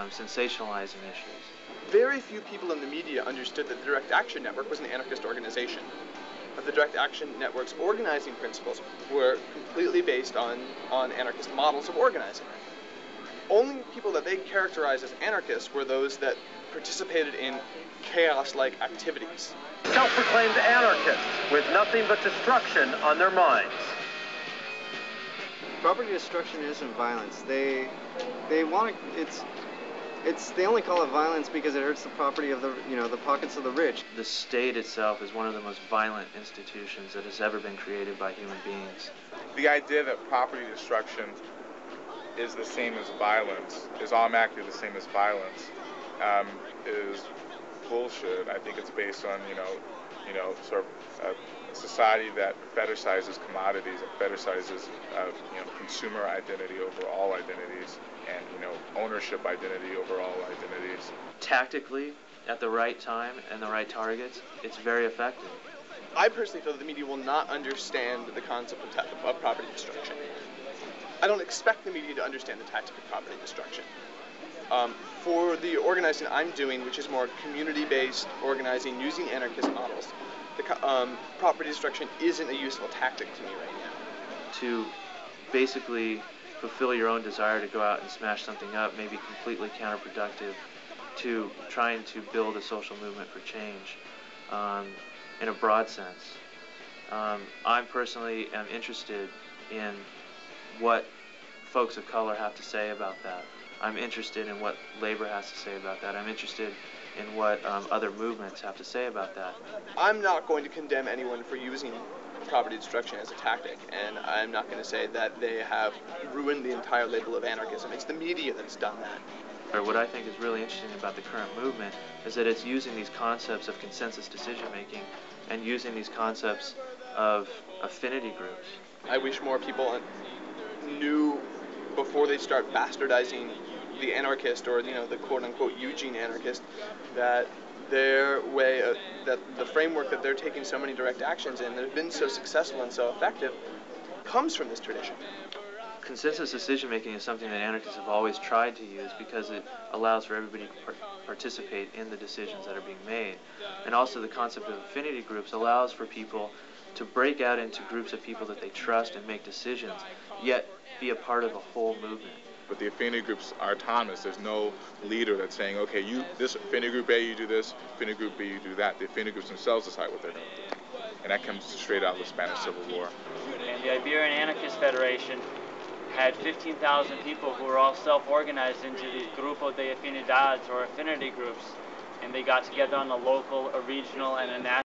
sensationalizing issues. Very few people in the media understood that the Direct Action Network was an anarchist organization. The Direct Action Network's organizing principles were completely based on anarchist models of organizing. Only people that they characterized as anarchists were those that participated in chaos-like activities. Self-proclaimed anarchists with nothing but destruction on their minds. Property destruction isn't violence. They want to. They only call it violence because it hurts the property of the pockets of the rich. The state itself is one of the most violent institutions that has ever been created by human beings. The idea that property destruction is the same as violence, is automatically the same as violence, is bullshit. I think it's based on sort of a society that fetishizes commodities and fetishizes consumer identity over all identities, and ownership identity over all identities. Tactically, at the right time and the right targets, it's very effective. I personally feel that the media will not understand the concept of property destruction. I don't expect the media to understand the tactic of property destruction. For the organizing I'm doing, which is more community-based organizing using anarchist models, property destruction isn't a useful tactic to me right now. To basically fulfill your own desire to go out and smash something up may be completely counterproductive to trying to build a social movement for change in a broad sense. I personally am interested in what folks of color have to say about that. I'm interested in what labor has to say about that. I'm interested in what other movements have to say about that. I'm not going to condemn anyone for using property destruction as a tactic, and I'm not going to say that they have ruined the entire label of anarchism. It's the media that's done that. What I think is really interesting about the current movement is that it's using these concepts of consensus decision-making and using these concepts of affinity groups. I wish more people knew before they start bastardizing the anarchist or the quote-unquote Eugene anarchist that their way, that the framework that they're taking so many direct actions in that have been so successful and so effective comes from this tradition. Consensus decision-making is something that anarchists have always tried to use because it allows for everybody to participate in the decisions that are being made. And also the concept of affinity groups allows for people to break out into groups of people that they trust and make decisions, yet be a part of a whole movement. But the affinity groups are autonomous. There's no leader that's saying, okay, this affinity group A, you do this, affinity group B, you do that. The affinity groups themselves decide what they're going to do. And that comes straight out of the Spanish Civil War. And the Iberian Anarchist Federation had 15,000 people who were all self-organized into the Grupo de Afinidades, or affinity groups. And they got together on a local, a regional, and a national